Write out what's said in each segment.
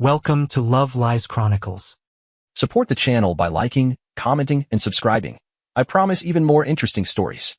Welcome to Love Lies Chronicles. Support the channel by liking, commenting, and subscribing. I promise even more interesting stories.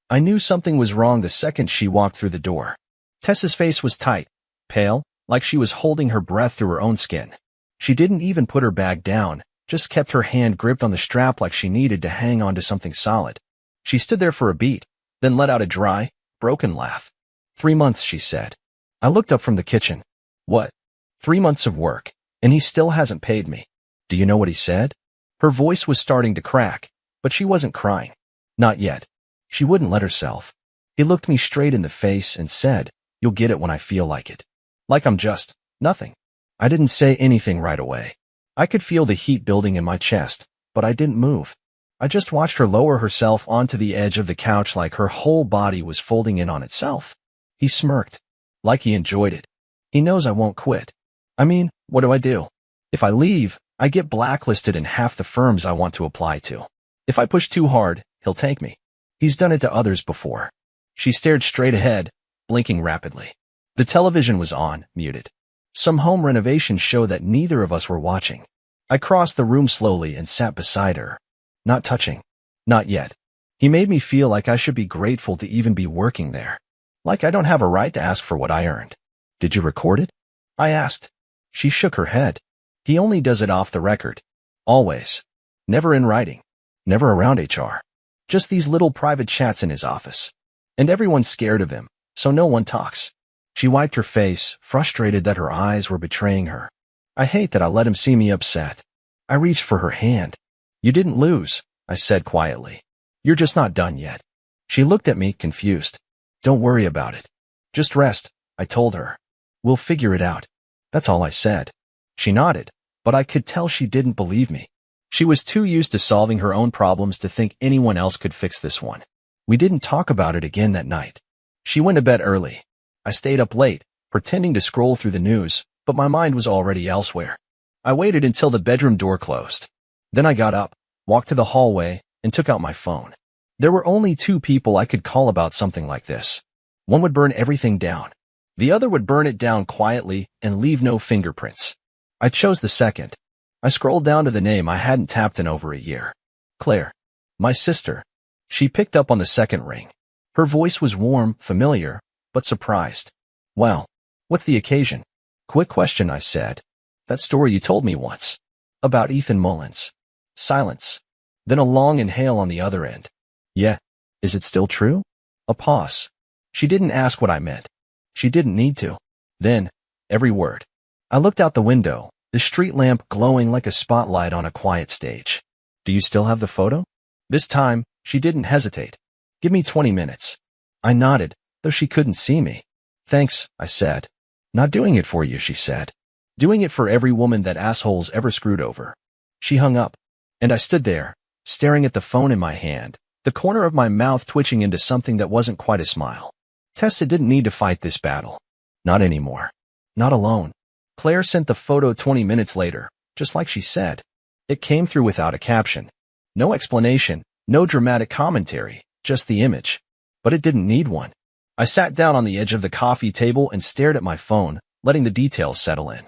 I knew something was wrong the second she walked through the door. Tessa's face was tight, pale, like she was holding her breath through her own skin. She didn't even put her bag down, just kept her hand gripped on the strap like she needed to hang on to something solid. She stood there for a beat, then let out a dry, broken laugh. 3 months, she said. I looked up from the kitchen. What? 3 months of work, and he still hasn't paid me. Do you know what he said? Her voice was starting to crack, but she wasn't crying. Not yet. She wouldn't let herself. He looked me straight in the face and said, "You'll get it when I feel like it." Like I'm just nothing. I didn't say anything right away. I could feel the heat building in my chest, but I didn't move. I just watched her lower herself onto the edge of the couch like her whole body was folding in on itself. He smirked, like he enjoyed it. He knows I won't quit. I mean, what do I do? If I leave, I get blacklisted in half the firms I want to apply to. If I push too hard, he'll take me. He's done it to others before. She stared straight ahead, blinking rapidly. The television was on, muted. Some home renovation show that neither of us were watching. I crossed the room slowly and sat beside her. Not touching. Not yet. He made me feel like I should be grateful to even be working there. Like I don't have a right to ask for what I earned. Did you record it? I asked. She shook her head. He only does it off the record. Always. Never in writing. Never around HR. Just these little private chats in his office. And everyone's scared of him, so no one talks. She wiped her face, frustrated that her eyes were betraying her. I hate that I let him see me upset. I reached for her hand. You didn't lose, I said quietly. You're just not done yet. She looked at me, confused. Don't worry about it. Just rest, I told her. We'll figure it out. That's all I said. She nodded, but I could tell she didn't believe me. She was too used to solving her own problems to think anyone else could fix this one. We didn't talk about it again that night. She went to bed early. I stayed up late, pretending to scroll through the news, but my mind was already elsewhere. I waited until the bedroom door closed. Then I got up, walked to the hallway, and took out my phone. There were only 2 people I could call about something like this. One would burn everything down. The other would burn it down quietly and leave no fingerprints. I chose the second. I scrolled down to the name I hadn't tapped in over a year. Claire. My sister. She picked up on the second ring. Her voice was warm, familiar, but surprised. Well, what's the occasion? Quick question, I said. That story you told me once. About Ethan Mullins. Silence. Then a long inhale on the other end. Yeah. Is it still true? A pause. She didn't ask what I meant. She didn't need to. Then, every word. I looked out the window, the street lamp glowing like a spotlight on a quiet stage. Do you still have the photo? This time, she didn't hesitate. Give me 20 minutes. I nodded, though she couldn't see me. Thanks, I said. Not doing it for you, she said. Doing it for every woman that asshole's ever screwed over. She hung up, and I stood there, staring at the phone in my hand, the corner of my mouth twitching into something that wasn't quite a smile. Tessa didn't need to fight this battle. Not anymore. Not alone. Claire sent the photo 20 minutes later, just like she said. It came through without a caption. No explanation, no dramatic commentary, just the image. But it didn't need one. I sat down on the edge of the coffee table and stared at my phone, letting the details settle in.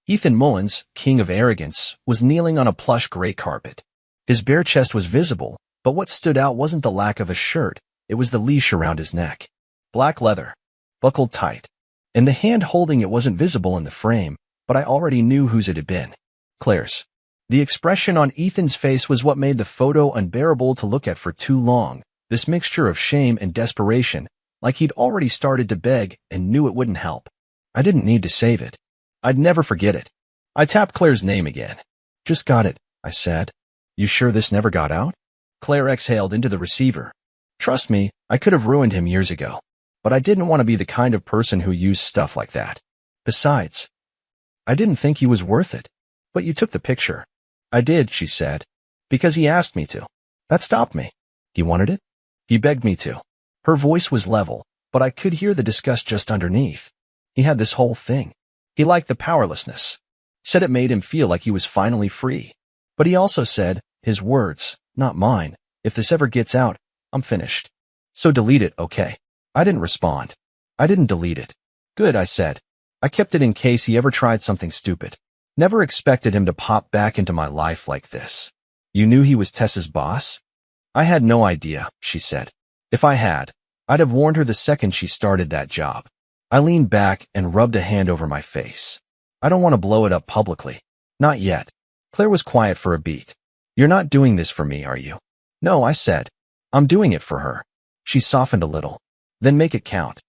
Ethan Mullins, king of arrogance, was kneeling on a plush gray carpet. His bare chest was visible, but what stood out wasn't the lack of a shirt, it was the leash around his neck. Black leather, buckled tight, and the hand holding it wasn't visible in the frame, but I already knew whose it had been. Claire's. The expression on Ethan's face was what made the photo unbearable to look at for too long, this mixture of shame and desperation, like he'd already started to beg and knew it wouldn't help. I didn't need to save it. I'd never forget it. I tapped Claire's name again. Just got it, I said. You sure this never got out? Claire exhaled into the receiver. Trust me, I could have ruined him years ago. But I didn't want to be the kind of person who used stuff like that. Besides, I didn't think he was worth it. But you took the picture. I did, she said. Because he asked me to. That stopped me. He wanted it? He begged me to. Her voice was level, but I could hear the disgust just underneath. He had this whole thing. He liked the powerlessness. Said it made him feel like he was finally free. But he also said, his words, not mine, if this ever gets out, I'm finished. So delete it, okay? I didn't respond. I didn't delete it. Good, I said. I kept it in case he ever tried something stupid. Never expected him to pop back into my life like this. You knew he was Tessa's boss? I had no idea, she said. If I had, I'd have warned her the second she started that job. I leaned back and rubbed a hand over my face. I don't want to blow it up publicly. Not yet. Claire was quiet for a beat. You're not doing this for me, are you? No, I said. I'm doing it for her. She softened a little. Then make it count.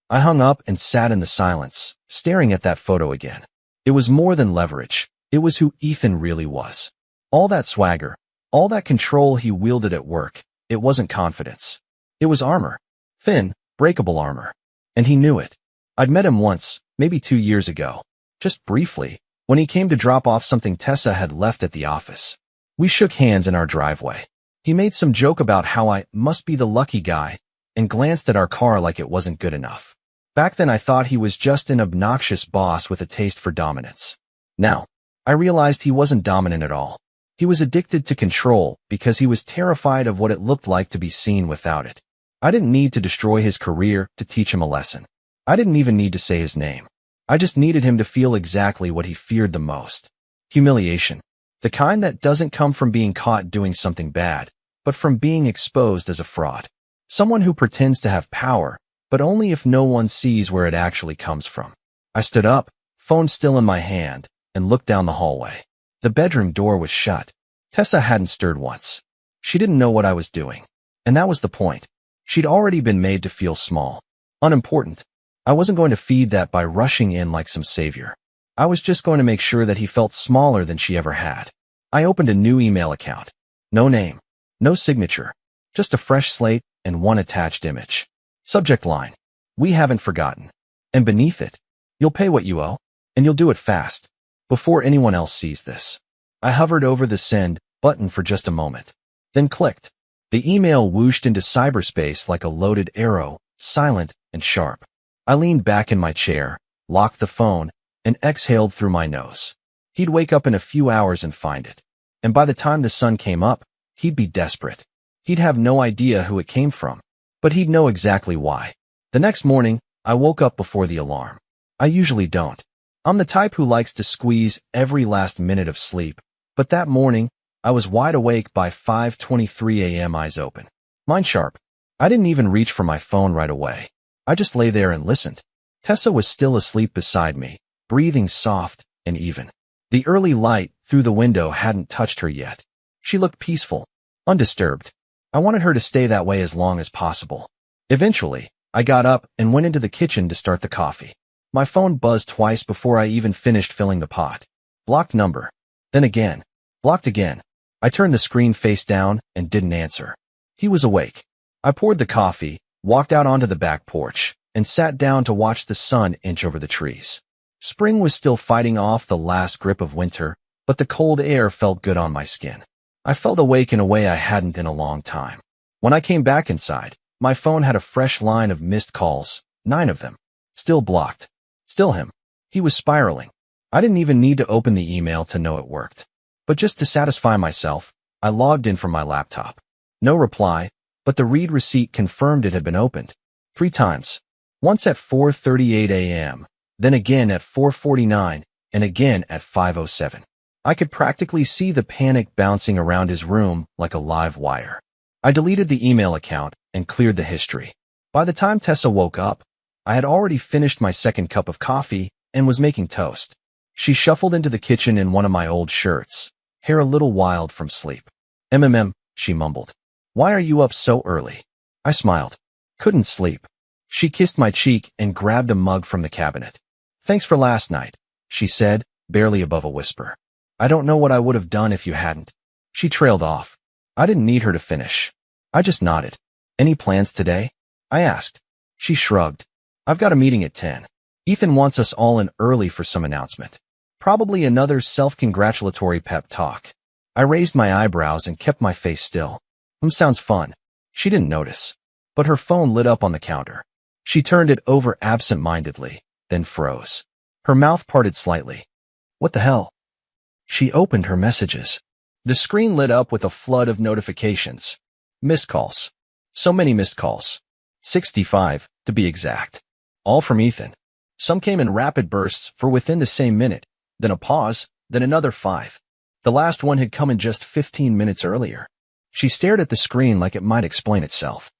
I hung up and sat in the silence, staring at that photo again. It was more than leverage. It was who Ethan really was. All that swagger, all that control he wielded at work, it wasn't confidence. It was armor. Thin, breakable armor. And he knew it. I'd met him once, maybe 2 years ago. Just briefly, when he came to drop off something Tessa had left at the office. We shook hands in our driveway. He made some joke about how I must be the lucky guy, and glanced at our car like it wasn't good enough. Back then I thought he was just an obnoxious boss with a taste for dominance. Now, I realized he wasn't dominant at all. He was addicted to control because he was terrified of what it looked like to be seen without it. I didn't need to destroy his career to teach him a lesson. I didn't even need to say his name. I just needed him to feel exactly what he feared the most. Humiliation. The kind that doesn't come from being caught doing something bad, but from being exposed as a fraud. Someone who pretends to have power, but only if no one sees where it actually comes from. I stood up, phone still in my hand, and looked down the hallway. The bedroom door was shut. Tessa hadn't stirred once. She didn't know what I was doing. And that was the point. She'd already been made to feel small, unimportant. I wasn't going to feed that by rushing in like some savior. I was just going to make sure that he felt smaller than she ever had. I opened a new email account. No name, no signature, just a fresh slate and one attached image. Subject line: we haven't forgotten. And beneath it, you'll pay what you owe, and you'll do it fast, before anyone else sees this. I hovered over the send button for just a moment, then clicked. The email whooshed into cyberspace like a loaded arrow, silent and sharp. I leaned back in my chair, locked the phone, and exhaled through my nose. He'd wake up in a few hours and find it. And by the time the sun came up, he'd be desperate. He'd have no idea who it came from, but he'd know exactly why. The next morning, I woke up before the alarm. I usually don't. I'm the type who likes to squeeze every last minute of sleep, but that morning, I was wide awake by 5:23 a.m. eyes open. Mind sharp. I didn't even reach for my phone right away. I just lay there and listened. Tessa was still asleep beside me, breathing soft and even. The early light through the window hadn't touched her yet. She looked peaceful, undisturbed. I wanted her to stay that way as long as possible. Eventually, I got up and went into the kitchen to start the coffee. My phone buzzed twice before I even finished filling the pot. Blocked number. Then again. Blocked again. I turned the screen face down and didn't answer. He was awake. I poured the coffee, walked out onto the back porch, and sat down to watch the sun inch over the trees. Spring was still fighting off the last grip of winter, but the cold air felt good on my skin. I felt awake in a way I hadn't in a long time. When I came back inside, my phone had a fresh line of missed calls, 9 of them. Still blocked. Still him. He was spiraling. I didn't even need to open the email to know it worked. But just to satisfy myself, I logged in from my laptop. No reply, but the read receipt confirmed it had been opened. 3 times. Once at 4:38 a.m., then again at 4:49, and again at 5:07. I could practically see the panic bouncing around his room like a live wire. I deleted the email account and cleared the history. By the time Tessa woke up, I had already finished my second cup of coffee and was making toast. She shuffled into the kitchen in one of my old shirts, hair a little wild from sleep. She mumbled. Why are you up so early? I smiled. Couldn't sleep. She kissed my cheek and grabbed a mug from the cabinet. Thanks for last night, she said, barely above a whisper. I don't know what I would have done if you hadn't. She trailed off. I didn't need her to finish. I just nodded. Any plans today? I asked. She shrugged. I've got a meeting at 10. Ethan wants us all in early for some announcement. Probably another self-congratulatory pep talk. I raised my eyebrows and kept my face still. Sounds fun. She didn't notice. But her phone lit up on the counter. She turned it over absent-mindedly, then froze. Her mouth parted slightly. What the hell? She opened her messages. The screen lit up with a flood of notifications. Missed calls. So many missed calls. 65, to be exact. All from Ethan. Some came in rapid bursts for within the same minute, then a pause, then another 5. The last one had come in just 15 minutes earlier. She stared at the screen like it might explain itself.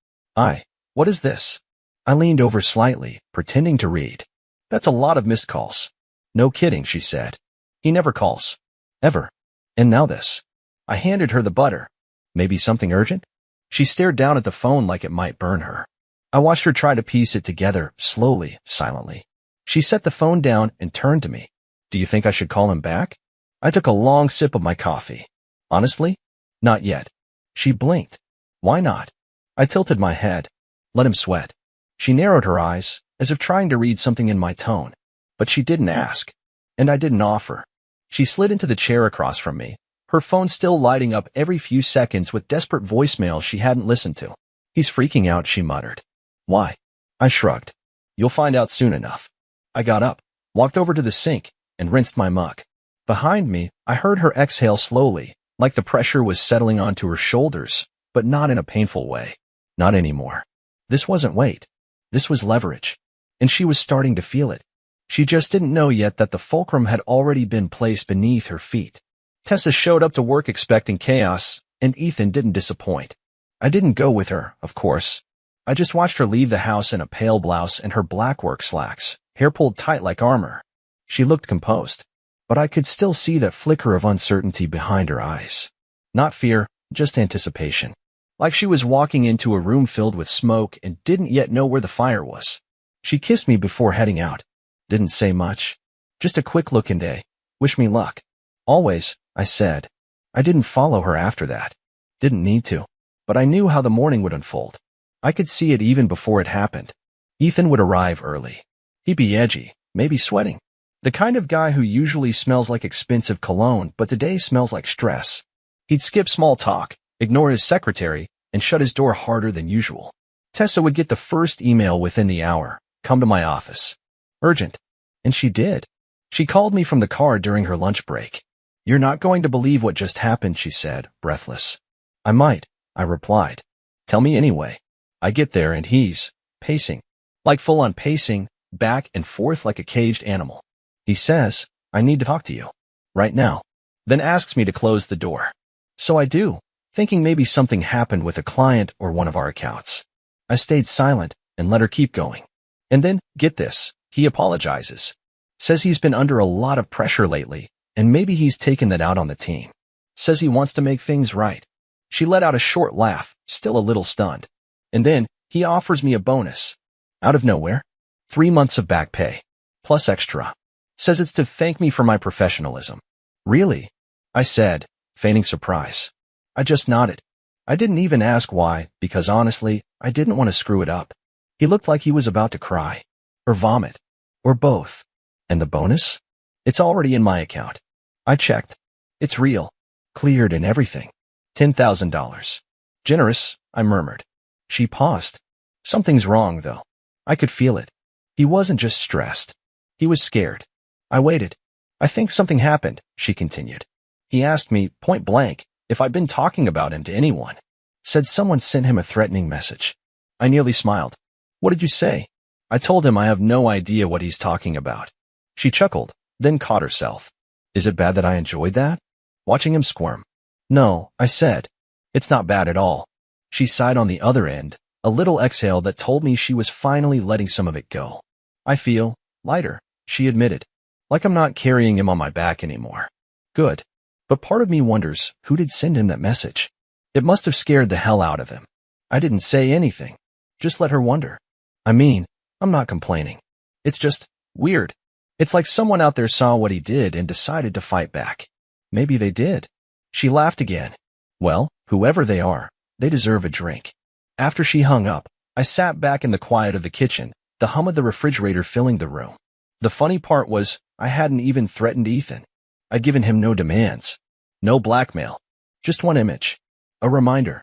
What is this? I leaned over slightly, pretending to read. That's a lot of missed calls. No kidding, she said. He never calls. Ever. And now this. I handed her the butter. Maybe something urgent? She stared down at the phone like it might burn her. I watched her try to piece it together, slowly, silently. She set the phone down and turned to me. Do you think I should call him back? I took a long sip of my coffee. Honestly? Not yet. She blinked. Why not? I tilted my head. Let him sweat. She narrowed her eyes, as if trying to read something in my tone. But she didn't ask. And I didn't offer. She slid into the chair across from me, her phone still lighting up every few seconds with desperate voicemails she hadn't listened to. He's freaking out, she muttered. Why? I shrugged. You'll find out soon enough. I got up, walked over to the sink, and rinsed my mug. Behind me, I heard her exhale slowly, like the pressure was settling onto her shoulders, but not in a painful way. Not anymore. This wasn't weight. This was leverage. And she was starting to feel it. She just didn't know yet that the fulcrum had already been placed beneath her feet. Tessa showed up to work expecting chaos, and Ethan didn't disappoint. I didn't go with her, of course. I just watched her leave the house in a pale blouse and her black work slacks, hair pulled tight like armor. She looked composed, but I could still see that flicker of uncertainty behind her eyes. Not fear, just anticipation. Like she was walking into a room filled with smoke and didn't yet know where the fire was. She kissed me before heading out. Didn't say much. Just a quick look and wish me luck. Always, I said. I didn't follow her after that. Didn't need to. But I knew how the morning would unfold. I could see it even before it happened. Ethan would arrive early. He'd be edgy, maybe sweating. The kind of guy who usually smells like expensive cologne, but today smells like stress. He'd skip small talk, ignore his secretary, and shut his door harder than usual. Tessa would get the first email within the hour, come to my office. Urgent. And she did. She called me from the car during her lunch break. You're not going to believe what just happened, she said, breathless. I might, I replied. Tell me anyway. I get there and he's pacing, like full-on pacing, back and forth like a caged animal. He says, I need to talk to you. Right now. Then asks me to close the door. So I do, thinking maybe something happened with a client or one of our accounts. I stayed silent and let her keep going. And then, get this, he apologizes. Says he's been under a lot of pressure lately, and maybe he's taken that out on the team. Says he wants to make things right. She let out a short laugh, still a little stunned. And then, he offers me a bonus. Out of nowhere. 3 months of back pay. Plus extra. Says it's to thank me for my professionalism. Really? I said, feigning surprise. I just nodded. I didn't even ask why, because honestly, I didn't want to screw it up. He looked like he was about to cry. Or vomit. Or both. And the bonus? It's already in my account. I checked. It's real. Cleared and everything. $10,000. Generous, I murmured. She paused. Something's wrong, though. I could feel it. He wasn't just stressed. He was scared. I waited. I think something happened, she continued. He asked me, point blank, if I'd been talking about him to anyone. Said someone sent him a threatening message. I nearly smiled. What did you say? I told him I have no idea what he's talking about. She chuckled, then caught herself. Is it bad that I enjoyed that? Watching him squirm. No, I said. It's not bad at all. She sighed on the other end, a little exhale that told me she was finally letting some of it go. I feel lighter, she admitted. Like I'm not carrying him on my back anymore. Good. But part of me wonders, who did send him that message? It must have scared the hell out of him. I didn't say anything. Just let her wonder. I mean, I'm not complaining. It's just weird. It's like someone out there saw what he did and decided to fight back. Maybe they did. She laughed again. Well, whoever they are, they deserve a drink. After she hung up, I sat back in the quiet of the kitchen, the hum of the refrigerator filling the room. The funny part was, I hadn't even threatened Ethan. I'd given him no demands. No blackmail. Just one image. A reminder.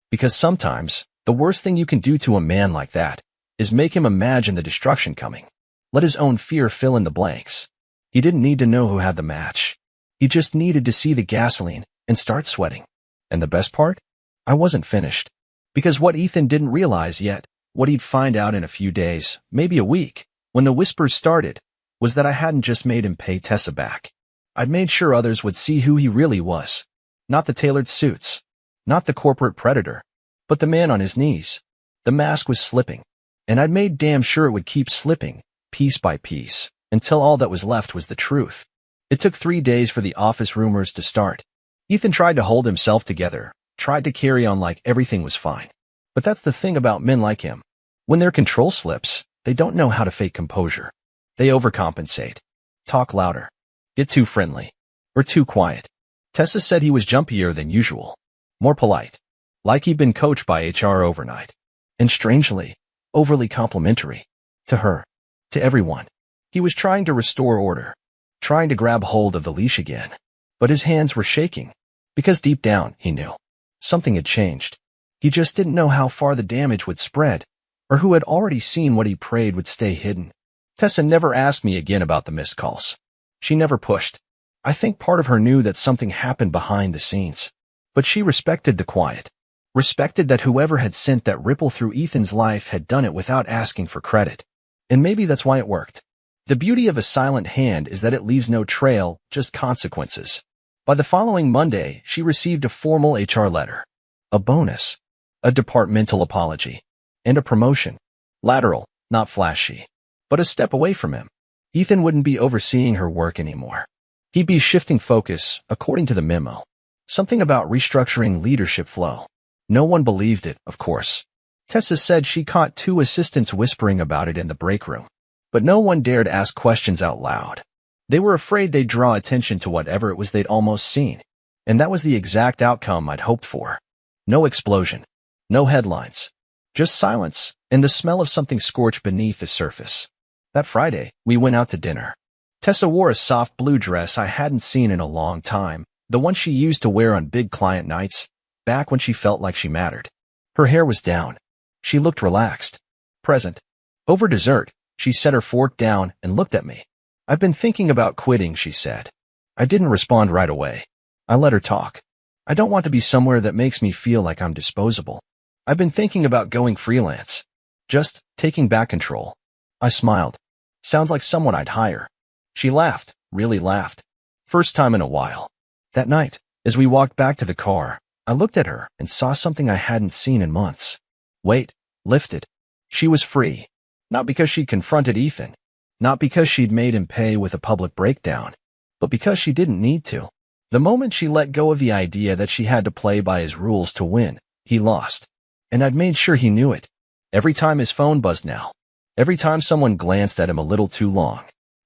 Because sometimes, the worst thing you can do to a man like that is make him imagine the destruction coming. Let his own fear fill in the blanks. He didn't need to know who had the match. He just needed to see the gasoline and start sweating. And the best part? I wasn't finished. Because what Ethan didn't realize yet, what he'd find out in a few days, maybe a week, when the whispers started, was that I hadn't just made him pay Tessa back. I'd made sure others would see who he really was. Not the tailored suits. Not the corporate predator. But the man on his knees. The mask was slipping. And I'd made damn sure it would keep slipping, piece by piece, until all that was left was the truth. It took 3 days for the office rumors to start. Ethan tried to hold himself together, tried to carry on like everything was fine. But that's the thing about men like him. When their control slips, they don't know how to fake composure. They overcompensate. Talk louder. Get too friendly. Or too quiet. Tessa said he was jumpier than usual. More polite. Like he'd been coached by HR overnight. And strangely, overly complimentary. To her. To everyone. He was trying to restore order. Trying to grab hold of the leash again. But his hands were shaking. Because deep down, he knew. Something had changed. He just didn't know how far the damage would spread, or who had already seen what he prayed would stay hidden. Tessa never asked me again about the missed calls. She never pushed. I think part of her knew that something happened behind the scenes. But she respected the quiet. Respected that whoever had sent that ripple through Ethan's life had done it without asking for credit. And maybe that's why it worked. The beauty of a silent hand is that it leaves no trail, just consequences. By the following Monday, she received a formal HR letter. A bonus. A departmental apology. And a promotion. Lateral, not flashy. But a step away from him. Ethan wouldn't be overseeing her work anymore. He'd be shifting focus, according to the memo. Something about restructuring leadership flow. No one believed it, of course. Tessa said she caught 2 assistants whispering about it in the break room. But no one dared ask questions out loud. They were afraid they'd draw attention to whatever it was they'd almost seen. And that was the exact outcome I'd hoped for. No explosion. No headlines. Just silence, and the smell of something scorched beneath the surface. That Friday, we went out to dinner. Tessa wore a soft blue dress I hadn't seen in a long time, the one she used to wear on big client nights, back when she felt like she mattered. Her hair was down. She looked relaxed. Present. Over dessert, she set her fork down and looked at me. I've been thinking about quitting, she said. I didn't respond right away. I let her talk. I don't want to be somewhere that makes me feel like I'm disposable. I've been thinking about going freelance. Just taking back control. I smiled. Sounds like someone I'd hire. She laughed, really laughed. First time in a while. That night, as we walked back to the car, I looked at her and saw something I hadn't seen in months. Weight lifted. She was free. Not because she'd confronted Ethan. Not because she'd made him pay with a public breakdown. But because she didn't need to. The moment she let go of the idea that she had to play by his rules to win, he lost. And I'd made sure he knew it. Every time his phone buzzed now. Every time someone glanced at him a little too long.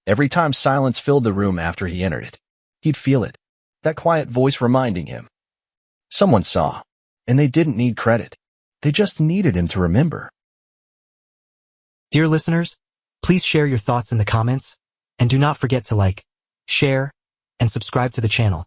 Every time silence filled the room after he entered it. He'd feel it. That quiet voice reminding him. Someone saw. And they didn't need credit. They just needed him to remember. Dear listeners, please share your thoughts in the comments, and do not forget to like, share, and subscribe to the channel.